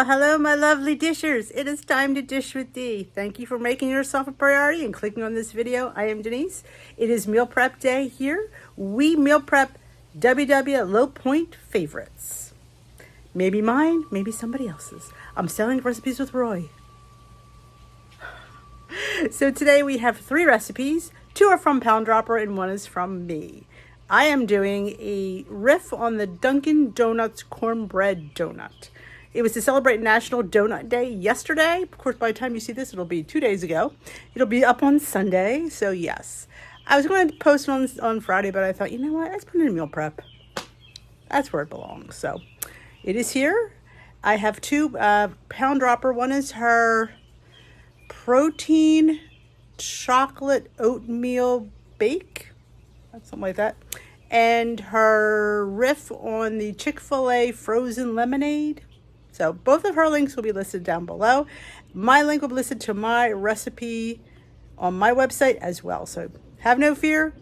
Well, hello, my lovely dishers. It is time to dish with Dee. Thank you for making yourself a priority and clicking on this video. I am Denise. It is meal prep day here. We meal prep WW Low Point favorites. Maybe mine, maybe somebody else's. I'm selling recipes with Roy. So today we have 3 recipes. 2 are from Pound Dropper and 1 is from me. I am doing a riff on the Dunkin' Donuts Cornbread donut. It was to celebrate National Donut Day yesterday. Of course, by the time you see this, it'll be 2 days ago. It'll be up on Sunday, so yes. I was going to post it on Friday, but I thought, you know what? Let's put it in meal prep. That's where it belongs. So it is here. I have 2 Pound Dropper. One is her protein chocolate oatmeal bake, something like that, and her riff on the Chick-fil-A frozen lemonade. So both of her links will be listed down below. My link will be listed to my recipe on my website as well. So have no fear.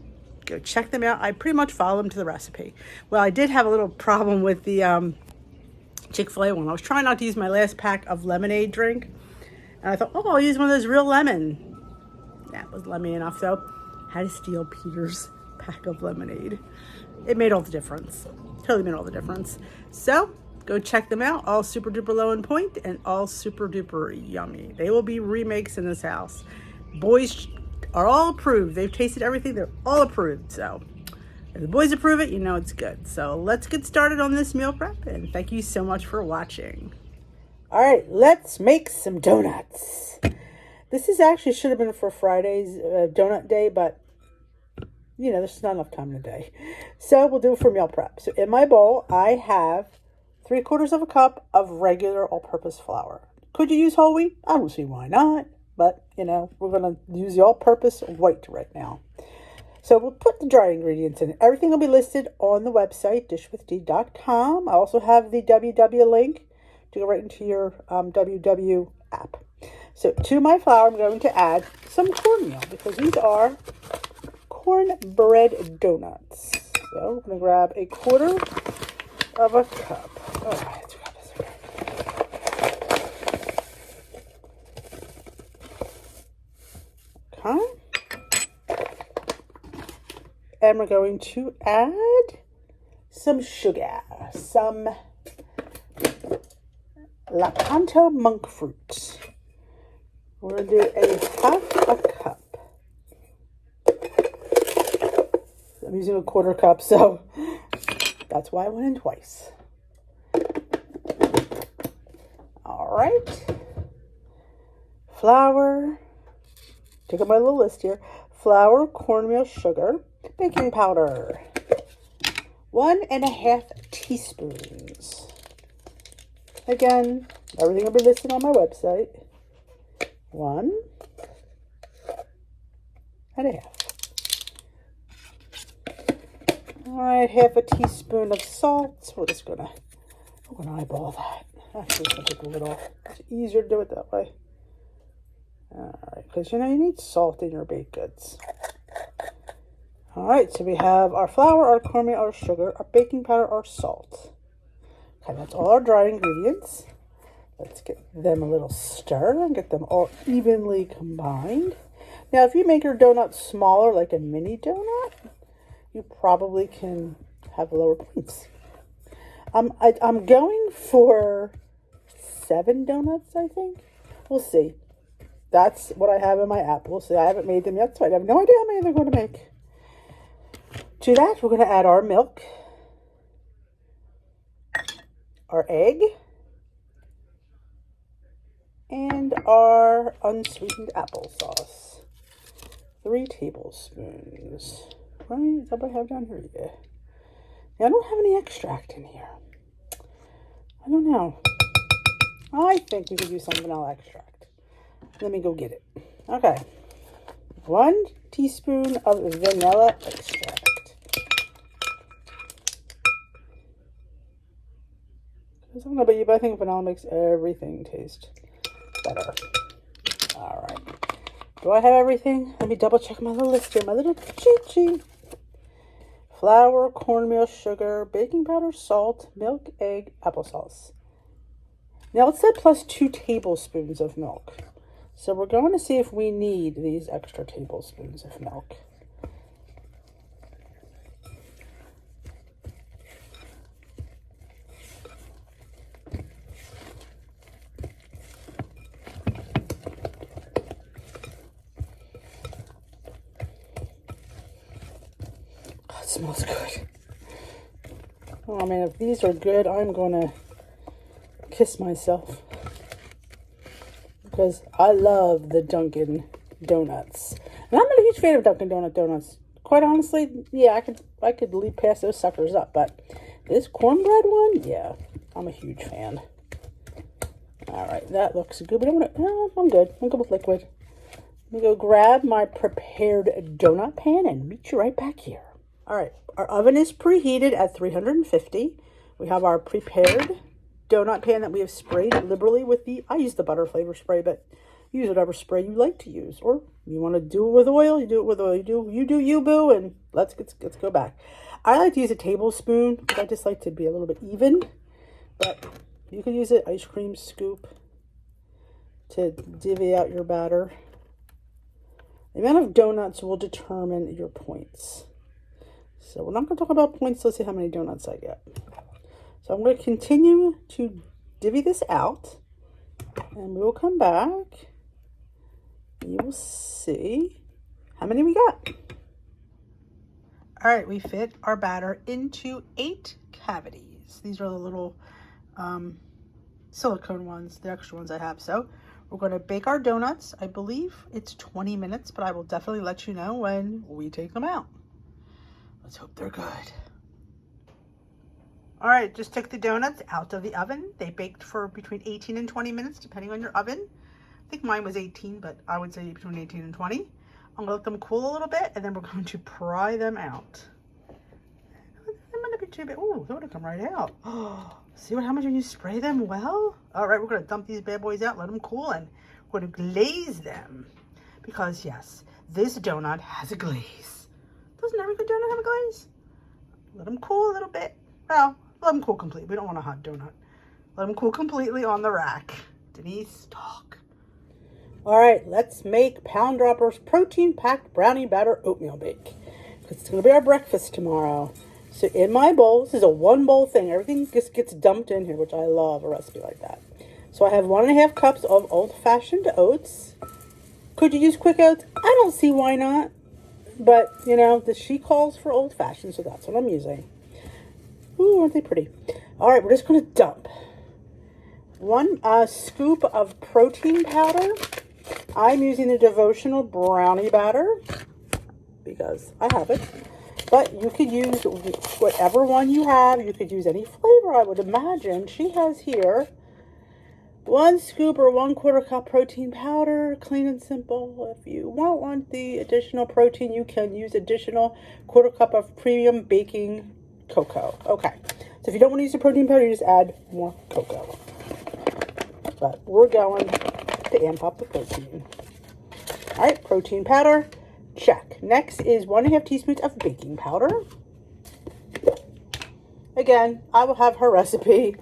Go check them out. I pretty much follow them to the recipe. Well, I did have a little problem with the Chick-fil-A one. I was trying not to use my last pack of lemonade drink. And I thought, oh, I'll use one of those real lemon. That was lemon enough, though. Had to steal Peter's pack of lemonade. It made all the difference. Totally made all the difference. So go check them out. All super duper low in point and all super duper yummy. They will be remakes in this house. Boys are all approved. They've tasted everything. They're all approved. So if the boys approve it, you know it's good. So let's get started on this meal prep. And thank you so much for watching. All right, let's make some donuts. This is actually should have been for Friday's donut day, but you know, there's not enough time in the day. So we'll do it for meal prep. So in my bowl, I have 3/4 cup of regular all-purpose flour. Could you use whole wheat? I don't see why not. But, you know, we're going to use the all-purpose white right now. So we'll put the dry ingredients in. Everything will be listed on the website, dishwithdee.com. I also have the WW link to go right into your WW app. So to my flour, I'm going to add some cornmeal because these are cornbread donuts. So I'm going to grab 1/4 cup. All right, let's grab this again. Okay. And we're going to add some sugar, some Lakanto monk fruit. We're going to do 1/2 cup. I'm using 1/4 cup, so that's why I went in twice. All right. Flour. Take up my little list here. Flour, cornmeal, sugar, baking powder. 1½ teaspoons. Again, everything will be listed on my website. 1½ All right, 1/2 teaspoon of salt. We're gonna eyeball that. Actually, it's gonna take a little. It's easier to do it that way. All right, because you know you need salt in your baked goods. All right, so we have our flour, our cornmeal, our sugar, our baking powder, our salt. Okay, that's all our dry ingredients. Let's get them a little stir and get them all evenly combined. Now, if you make your donut smaller, like a mini donut, you probably can have lower points. I'm going for 7 donuts, I think. We'll see. That's what I have in my app. We'll see. I haven't made them yet, so I have no idea how many they're going to make. To that, we're going to add our milk, our egg, and our unsweetened applesauce. 3 tablespoons. Right? Is that what I have down here? Yeah. Now, I don't have any extract in here. I don't know. I think we could use some vanilla extract. Let me go get it. Okay. 1 teaspoon of vanilla extract. I don't know about you, but I think vanilla makes everything taste better. All right. Do I have everything? Let me double check my little list here. My little cheat sheet. Flour, cornmeal, sugar, baking powder, salt, milk, egg, applesauce. Now it said plus 2 tablespoons of milk. So we're going to see if we need these extra tablespoons of milk. Oh, it smells good. Oh man, if these are good, I'm going to kiss myself. Because I love the Dunkin' Donuts. And I'm not a huge fan of Dunkin' Donuts. Quite honestly, yeah, I could leap past those suckers up. But this cornbread one, yeah, I'm a huge fan. Alright, that looks good. But I'm good. I'm good with liquid. Let me go grab my prepared donut pan and meet you right back here. Alright, our oven is preheated at 350. We have our prepared donut pan that we have sprayed liberally with I use the butter flavor spray, but use whatever spray you like to use. Or you want to do it with oil, you do it with oil. You do you, boo, and let's go back. I like to use a tablespoon because I just like to be a little bit even. But you can use an ice cream scoop to divvy out your batter. The amount of donuts will determine your points. So we're not going to talk about points. Let's see how many donuts I get. So I'm going to continue to divvy this out. And we will come back. You will see how many we got. All right, we fit our batter into 8 cavities. These are the little silicone ones, the extra ones I have. So we're going to bake our donuts. I believe it's 20 minutes, but I will definitely let you know when we take them out. Let's hope they're good. All right, just took the donuts out of the oven. They baked for between 18 and 20 minutes, depending on your oven. I think mine was 18, but I would say between 18 and 20. I'm gonna let them cool a little bit, and then we're going to pry them out. They might not be too big. Oh, they're gonna come right out. Oh, see how much you spray them well? All right, we're gonna dump these bad boys out, let them cool, and we're gonna glaze them. Because yes, this donut has a glaze. Doesn't every good donut have a glaze? Let them cool a little bit. Well, let them cool completely. We don't want a hot donut. Let them cool completely on the rack. Denise, talk. All right, let's make Pound Dropper's protein-packed brownie batter oatmeal bake. Because it's going to be our breakfast tomorrow. So in my bowl, this is a 1-bowl thing. Everything just gets dumped in here, which I love a recipe like that. So I have 1.5 cups of old-fashioned oats. Could you use quick oats? I don't see why not. But, you know, she calls for old-fashioned, so that's what I'm using. Ooh, aren't they pretty? All right, we're just going to dump 1 scoop of protein powder. I'm using the devotional brownie batter because I have it. But you could use whatever one you have. You could use any flavor, I would imagine. She has here 1 scoop or 1/4 cup protein powder, clean and simple. If you want the additional protein, you can use additional 1/4 cup of premium baking cocoa. Okay, so if you don't want to use the protein powder, you just add more cocoa. But we're going to amp up the protein. All right, protein powder, check. Next is 1.5 teaspoons of baking powder. Again, I will have her recipe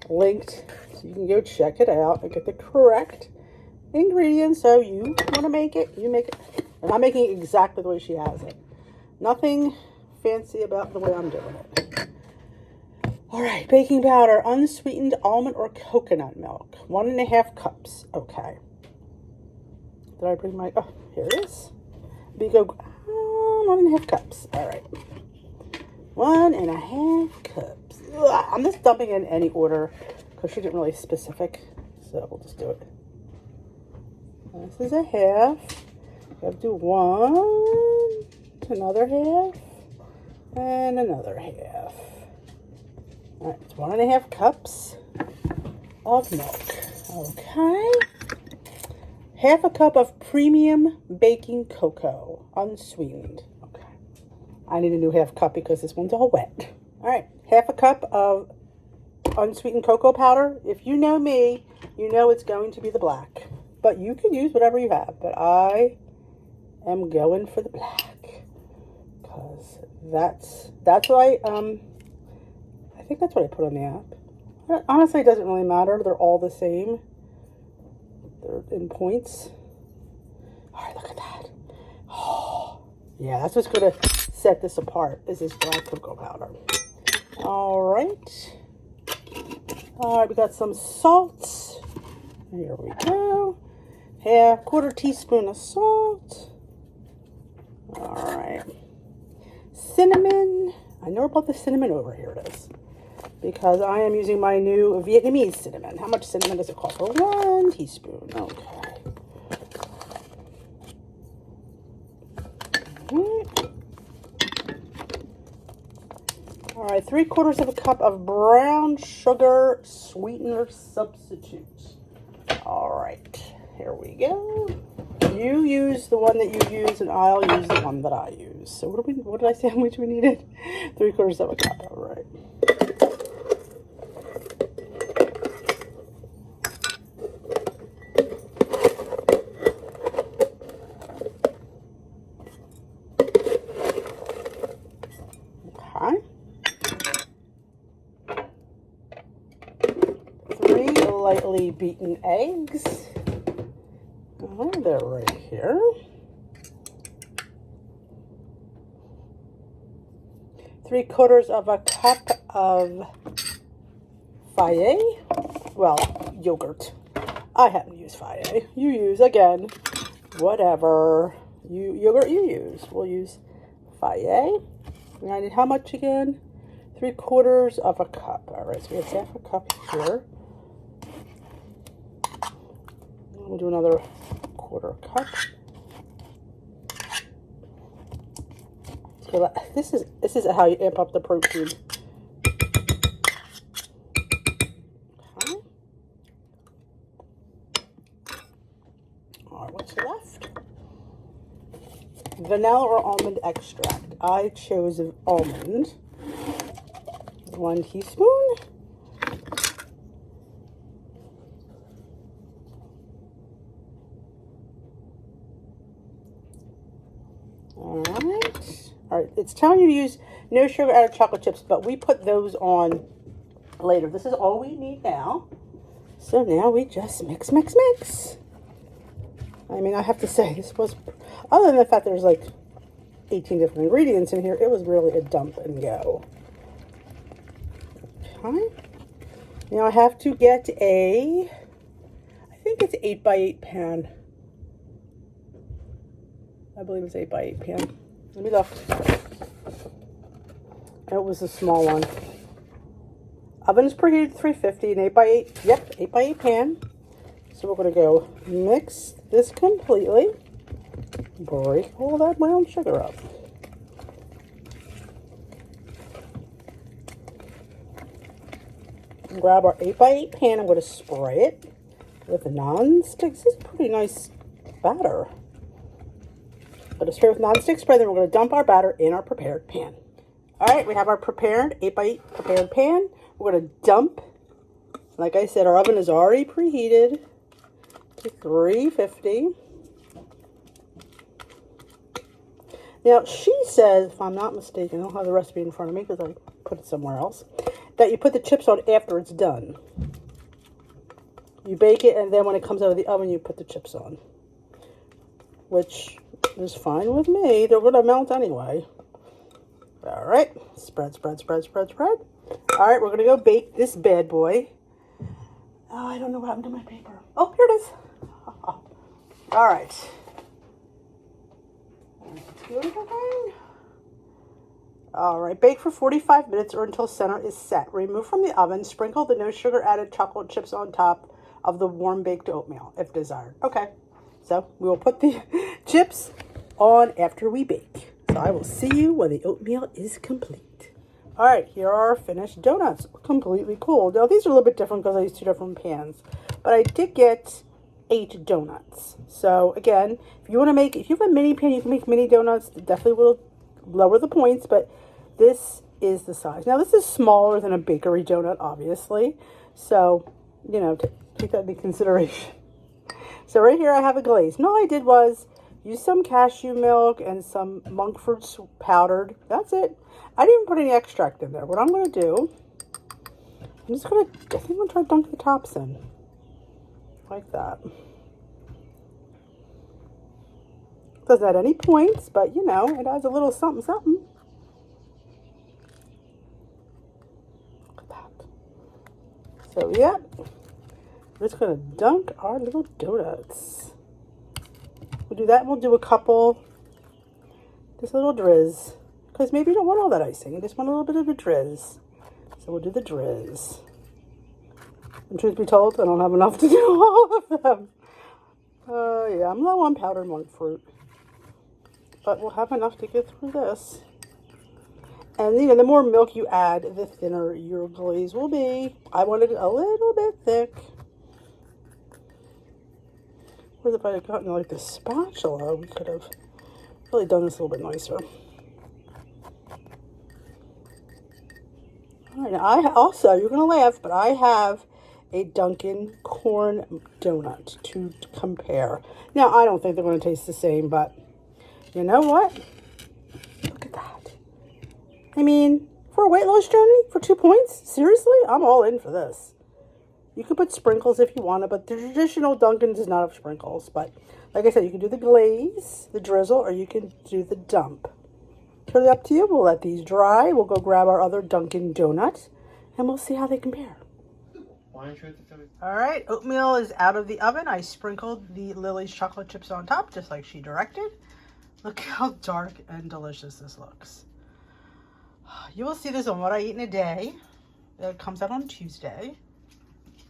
linked so you can go check it out and get the correct ingredients. So you want to make it, you make it. And I'm making it exactly the way she has it. Nothing fancy about the way I'm doing it. All right, baking powder, unsweetened almond or coconut milk, 1.5 cups. Okay. Did I bring my, oh, here it is. We go, 1.5 cups. All right. 1.5 cups. Ugh, I'm just dumping in any order because she didn't really specific. So we'll just do it. This is a half. We have to do 1, another half, and another half. All right, it's 1.5 cups of milk. Okay. 1/2 cup of premium baking cocoa, unsweetened. Okay. I need a new 1/2 cup because this one's all wet. All right, 1/2 cup of unsweetened cocoa powder. If you know me, you know it's going to be the black. But you can use whatever you have. But I am going for the black because that's what I think that's what I put on the app. Honestly, it doesn't really matter. They're all the same. They're in points. All right, look at that. Oh, yeah, that's what's going to set this apart, is this black cocoa powder. All right. All right, we got some salt. Here we go. Quarter teaspoon of salt. All right. Cinnamon. I know about the cinnamon over here. It is. Because I am using my new Vietnamese cinnamon. How much cinnamon does it cost? For 1 teaspoon. Okay. All right, 3/4 of a cup of brown sugar sweetener substitute. All right, here we go. You use the one that you use, and I'll use the one that I use. So what did I say how much we needed? 3/4 of a cup. All right. Okay. 3 lightly beaten eggs. Oh, they're right here. 3/4 of a cup of Fage. Well, yogurt. I happen to use Fage. You use, again, whatever yogurt you use. We'll use Fage. And I need how much again? 3/4 of a cup. All right, so we have half a cup here. We'll do another 1/4 cup. So this is how you amp up the protein. Okay. All right, what's left? Vanilla or almond extract. I chose almond. 1 teaspoon. All right, it's telling you to use no sugar added chocolate chips, but we put those on later. This is all we need now. So now we just mix. I mean, I have to say, this was, other than the fact there's like 18 different ingredients in here, it was really a dump and go. Okay. Now I have to get I think it's 8x8 pan. I believe it's 8x8 pan. Let me look. It was a small one. Oven is preheated to 350 and 8x8. Yep, 8x8 pan. So we're going to go mix this completely. Break all that brown sugar up. Grab our 8x8 pan. I'm going to spray it with a non-stick. This is a pretty nice batter. But it's spray with non-stick spray. Then we're going to dump our batter in our prepared pan. All right, we have our prepared 8x8 prepared pan. We're going to dump. Like I said, our oven is already preheated to 350. Now, she says, if I'm not mistaken, I don't have the recipe in front of me because I put it somewhere else, that you put the chips on after it's done. You bake it, and then when it comes out of the oven, you put the chips on, which is fine with me. They're going to melt anyway. All right, spread. All right, we're going to go bake this bad boy. Oh, I don't know what happened to my paper. Oh, here it is. All right. All right, bake for 45 minutes or until center is set. Remove from the oven. Sprinkle the no sugar added chocolate chips on top of the warm baked oatmeal if desired. Okay, so we will put the chips on after we bake. So I will see you when the oatmeal is complete. All right, here are our finished donuts. Completely cool. Now these are a little bit different because I used 2 different pans, but I did get 8 donuts. So again, if you have a mini pan, you can make mini donuts. It definitely will lower the points, but this is the size. Now this is smaller than a bakery donut, obviously. So, take that into consideration. So right here I have a glaze. And all I did was use some cashew milk and some monk fruits powdered. That's it. I didn't put any extract in there. What I'm going to do, I think I'm gonna try to dunk the tops in. Like that. Doesn't add any points, but you know, it adds a little something, something. Look at that. So, yep. We're just gonna dunk our little donuts. We'll do that and we'll do a couple, just a little drizz. Because maybe you don't want all that icing, you just want a little bit of a drizz. So we'll do the drizz. And truth be told, I don't have enough to do all of them. Yeah, I'm low on powdered monk fruit. But we'll have enough to get through this. And, you know, the more milk you add, the thinner your glaze will be. I wanted it a little bit thick. Whereas if I had gotten, like, the spatula, we could have really done this a little bit nicer. All right, now I also, you're going to laugh, but I have a Dunkin' corn donut to compare. Now, I don't think they're going to taste the same, but you know what? Look at that. I mean, for a weight loss journey, for 2 points, seriously, I'm all in for this. You can put sprinkles if you want to, but the traditional Dunkin' does not have sprinkles. But like I said, you can do the glaze, the drizzle, or you can do the dump. Totally up to you. We'll let these dry. We'll go grab our other Dunkin' donut, and we'll see how they compare. All right, oatmeal is out of the oven. I sprinkled the Lily's chocolate chips on top, just like she directed. Look how dark and delicious this looks. You will see this on What I Eat in a Day. It comes out on Tuesday.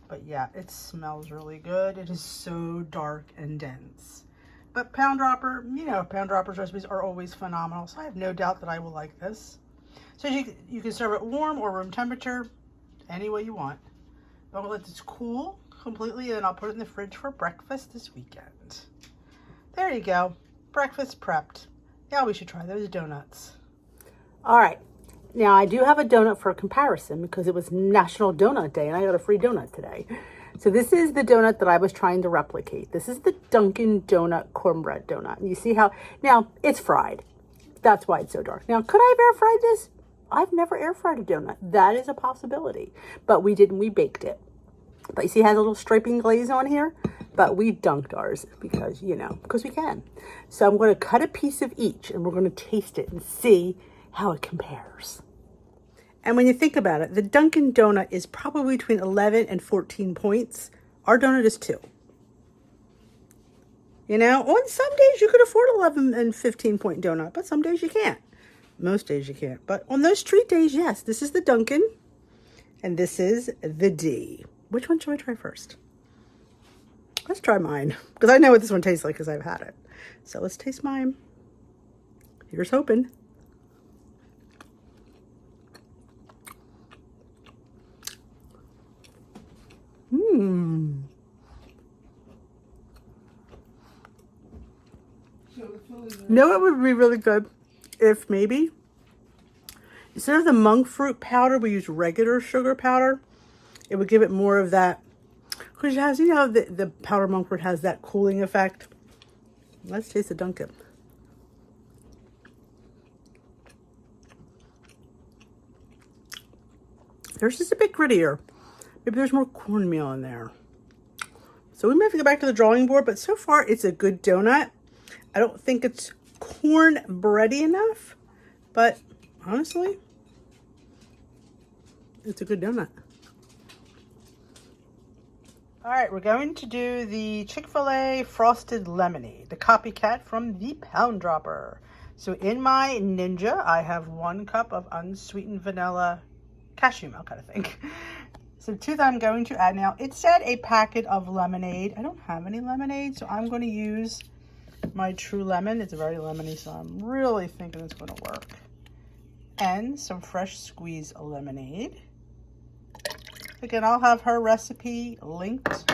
But yeah, it smells really good. It is so dark and dense. But Pound Dropper, you know, Pound Dropper's recipes are always phenomenal. So I have no doubt that I will like this. So you can serve it warm or room temperature, any way you want. But I'm gonna let this cool completely, and then I'll put it in the fridge for breakfast this weekend. There you go. Breakfast prepped. Now we should try those donuts. All right. Now I do have a donut for comparison because it was National Donut Day and I got a free donut today. So this is the donut that I was trying to replicate. This is the Dunkin' Donut Cornbread donut. And you see how, now it's fried. That's why it's so dark. Now, could I have air fried this? I've never air fried a donut. That is a possibility. But we didn't, we baked it. But you see it has a little striping glaze on here? But we dunked ours because, you know, because we can. So I'm going to cut a piece of each and we're going to taste it and see how it compares. And when you think about it, the Dunkin' Donut is probably between 11 and 14 points. Our donut is 2. You know, on some days you could afford 11 and 15 point donut, but some days you can't. Most days you can't. But on those treat days, yes, this is the Dunkin' and this is the D. Which one should I try first? Let's try mine because I know what this one tastes like because I've had it. So let's taste mine. Here's hoping. You know it would be really good if maybe instead of the monk fruit powder, we use regular sugar powder. It would give it more of that, because it has, you know, the powder monk fruit has that cooling effect. Let's taste the Dunkin'. Theirs just a bit grittier. Maybe there's more cornmeal in there. So we may have to go back to the drawing board, but so far it's a good donut. I don't think it's cornbready enough, but honestly, it's a good donut. All right, we're going to do the Chick-fil-A Frosted Lemonade, the copycat from the Pound Dropper. So in my Ninja, I have 1 cup of unsweetened vanilla cashew milk, I think. So to that I'm going to add now, it said a packet of lemonade. I don't have any lemonade, so I'm going to use my True Lemon. It's very lemony, so I'm really thinking it's going to work. And some fresh squeezed lemonade. Again, I'll have her recipe linked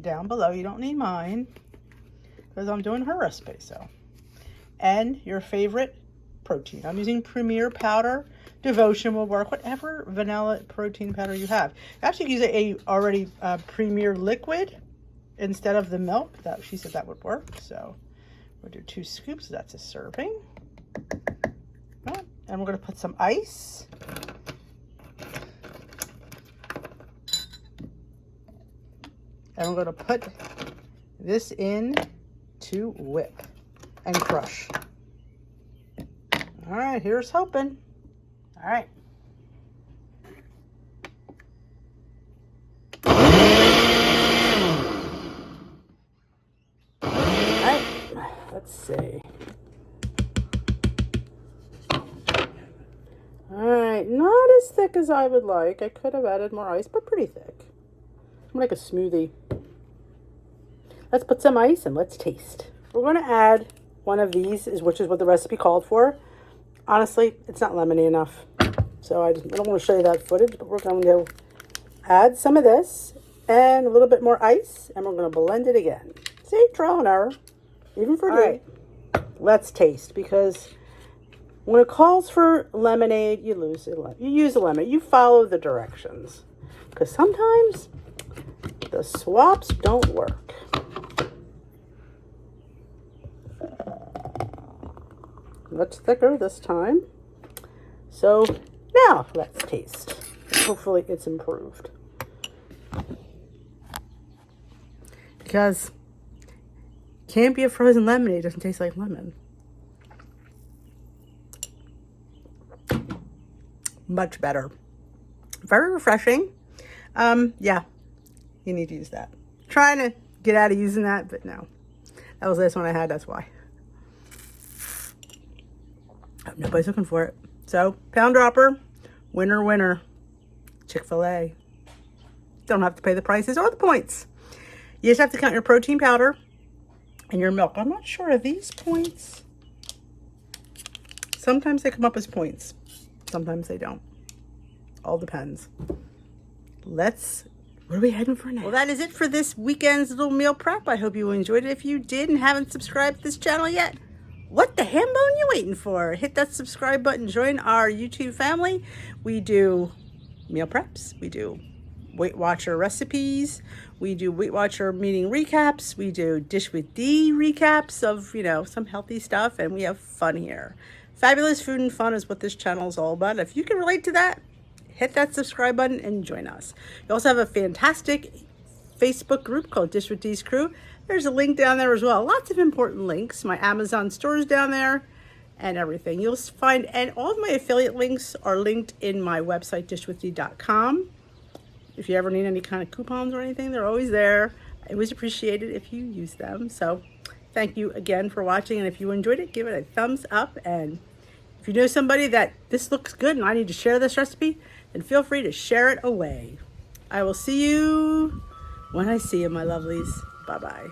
down below. You don't need mine because I'm doing her recipe. So, and your favorite protein. I'm using Premier powder. Devotion will work. Whatever vanilla protein powder you have. Actually, use a already Premier liquid instead of the milk. That she said that would work. So we'll do 2 scoops. That's a serving. And we're going to put some ice. And we're going to put this in to whip and crush. All right, here's hoping. All right. All right, let's see. All right, not as thick as I would like. I could have added more ice, but pretty thick. I'm like a smoothie. Let's put some ice and let's taste. We're going to add one of these, which is what the recipe called for. Honestly, it's not lemony enough. So I don't want to show you that footage, but we're going to add some of this and a little bit more ice, and we're going to blend it again. See, trial and error, even for me. Right. Let's taste, because when it calls for lemonade, you use a lemon. You follow the directions, because sometimes the swaps don't work. Much thicker this time. So now let's taste. Hopefully it's improved. Because can't be a frozen lemonade. It doesn't taste like lemon. Much better. Very refreshing. Yeah, you need to use that. Trying to get out of using that, but no. That was the last one I had, that's why. Nobody's looking for it. So, pound dropper, winner, winner. Chick-fil-A. Don't have to pay the prices or the points. You just have to count your protein powder and your milk. I'm not sure, are these points? Sometimes they come up as points. Sometimes they don't. All depends. What are we heading for now? Well, that is it for this weekend's little meal prep. I hope you enjoyed it. If you did and haven't subscribed to this channel yet, what the ham bone you waiting for? Hit that subscribe button. Join our YouTube family. We do meal preps. We do Weight Watcher recipes. We do Weight Watcher meeting recaps. We do Dish with D recaps of, some healthy stuff. And we have fun here. Fabulous food and fun is what this channel is all about. If you can relate to that, hit that subscribe button and join us. We also have a fantastic Facebook group called Dish with D's Crew. There's a link down there as well. Lots of important links. My Amazon stores down there and everything. You'll find, and all of my affiliate links are linked in my website, dishwithdee.com. If you ever need any kind of coupons or anything, they're always there. I always appreciate it if you use them. So thank you again for watching. And if you enjoyed it, give it a thumbs up. And if you know somebody that this looks good and I need to share this recipe, then feel free to share it away. I will see you when I see you, my lovelies. Bye-bye.